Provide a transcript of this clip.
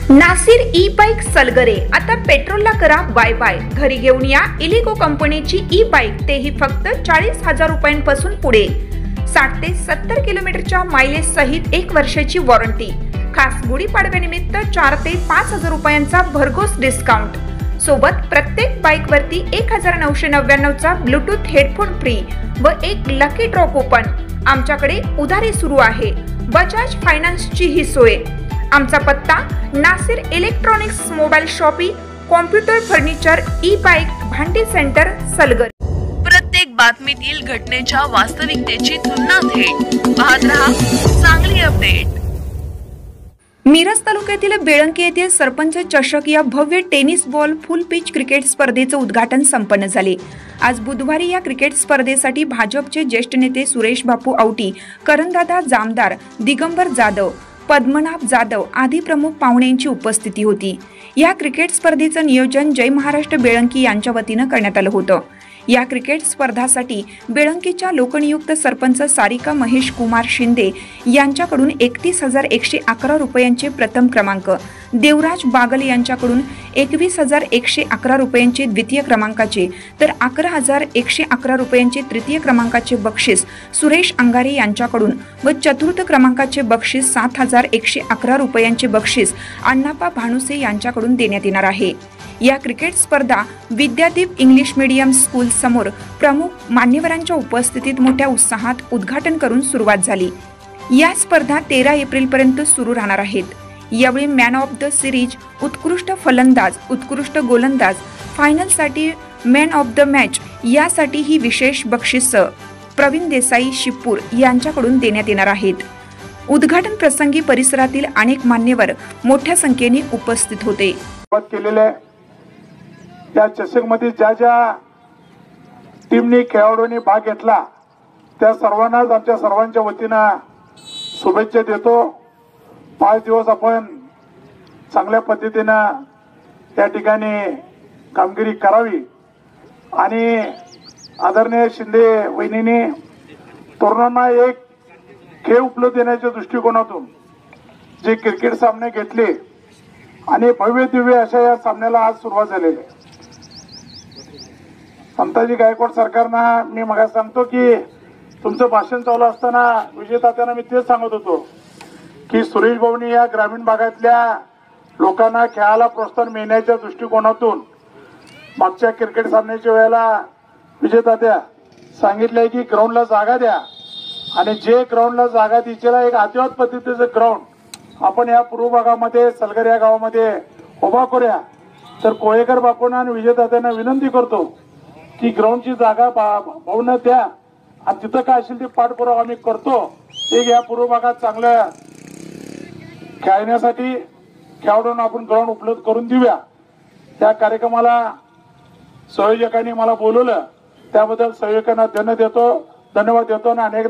Nasir e bike Salgare, आता पेट्रोलला करा bye bye. घरी घेऊन या इलिगो कंपनीची ई बाईक, तेही फक्त 40,000 रुपयांपासून पुढे। 60 ते 70 किलोमीटरच्या मायलेज सहित 1 वर्षाची वॉरंटी। खास गुढीपाडव्यानिमित्त 4 ते 5,000 रुपयांचा भरघोस डिस्काउंट। सोबत प्रत्येक बाईक वरती 1999 चा ब्लूटूथ हेडफोन फ्री व एक लकी ड्रॉ कूपन। आमच्याकडे उधारी सुरू आहे। बजाज फायनान्सची ही सोय। आमचा पत्ता Nasir electronics, mobile shoppe, computer, furniture, e bike, भांडी सेंटर, सलगर। प्रत्येक बातमीतील घटनेच्या वास्तविकतेची तुलना थेट पाहत रहा चांगली अपडेट। मिरज तालुक्यातील बेळंकी येथील सरपंच चषक या भव्य टेनिस बॉल फुल पिच क्रिकेट स्पर्धेचे उद्घाटन संपन्न झाले। आज बुधवारी या क्रिकेट स्पर्धेसाठी भाजपचे ज्येष्ठ नेते सुरेश बापू औटी, करणदादा जामदार, दिगंबर जाधव, पद्मनाभ जाधव आदी प्रमुख पाहुण्यांची उपस्थिती होती। या क्रिकेट स्पर्धेचं नियोजन जय महाराष्ट्र बेळंकी यांच्या वतीनं करण्यात आलं होतं। या क्रिकेट स्पर्धासाठी बेळंकीच्या लोकनियुक्त सरपंच सारिका महेश कुमार शिंदे यांच्याकडून 31,111 रुपयांचे प्रथम क्रमांक, देवराज बागल यांच्याकडून 21,111 रुपयांचे द्वितीय क्रमांकाचे, तर 11,111 रुपयांचे तृतीय क्रमांकाचे बक्षीस सुरेश अंगारे यांच्याकडून व चतुर्थ क्रमांकाचे बक्षीस 7,111 रुपयांचे बक्षीस अण्णाप्पा भानुसे यांच्याकडून देण्यात येणार आहे। या क्रिकेट स्पर्धा विद्यादीप इंग्लिश मीडियम स्कूल समोर प्रमुख मान्यवरांच्या उपस्थितीत मोठ्या उत्साहात उद्घाटन करून सुरुवात झाली। या स्पर्धा 13 एप्रिल पर्यंत सुरू राहणार आहेत। यावेळी मॅन ऑफ द सिरीज, उत्कृष्ट फलंदाज, उत्कृष्ट गोलंदाज, फायनलसाठी मॅन ऑफ द मॅच यासाठी ही विशेष बक्षीस प्रवीण देसाई शिपूर यांच्याकडून देण्यात येणार आहेत। उद्घाटन प्रसंगी परिसरातील अनेक मान्यवर मोठ्या संख्येने उपस्थित होते। या चषकमध्ये ज्या ज्या टीमनी खेळाडूंनी भाग घेतला त्या सर्वांनाच आमच्या सर्वांच्या वतीनं शुभेच्छा देतो। 5 दिवस आपण चांगल्या पद्धतीनं या ठिकाणी कामगिरी करावी आणि आदरणीय शिंदे वहिनींनी तरुणांना एक खेळ उपलब्ध देण्याच्या दृष्टिकोनातून जे क्रिकेट सामने घेतले आणि भव्य दिव्य अशा या सामन्याला आज सुरुवात झालेली आहे। समताजी गायकवाड सरकारना मी मग सांगतो की तुमचं भाषण चालू असताना विजय तात्यांना मी तेच सांगत होतो की सुरेश भाऊनी या ग्रामीण भागातल्या लोकांना खेळाला प्रोत्साहन मिळण्याच्या दृष्टिकोनातून मागच्या क्रिकेट सामन्याच्या वेळेला विजय तात्या सांगितलंय की ग्राउंडला जागा द्या आणि जे ग्राउंडला जागा द्यायला एक आदिवासी पद्धतीचं ग्राउंड आपण या पूर्व भागामध्ये सलगर या गावामध्ये उभा करूया। तर कोळेकर बापूंना आणि विजय तात्यांना विनंती करतो की ग्राउंडची जागा भाऊंना द्या आणि तिथं काय असेल ते पाठपुरावा आम्ही करतो। एक या पूर्व भागात चांगलं खेळण्यासाठी खेळाडूंना आपण ग्राउंड उपलब्ध करून देऊया। त्या कार्यक्रमाला संयोजकांनी मला बोलवलं त्याबद्दल संयोजकांना धन्यवाद देतो आणि अनेकदा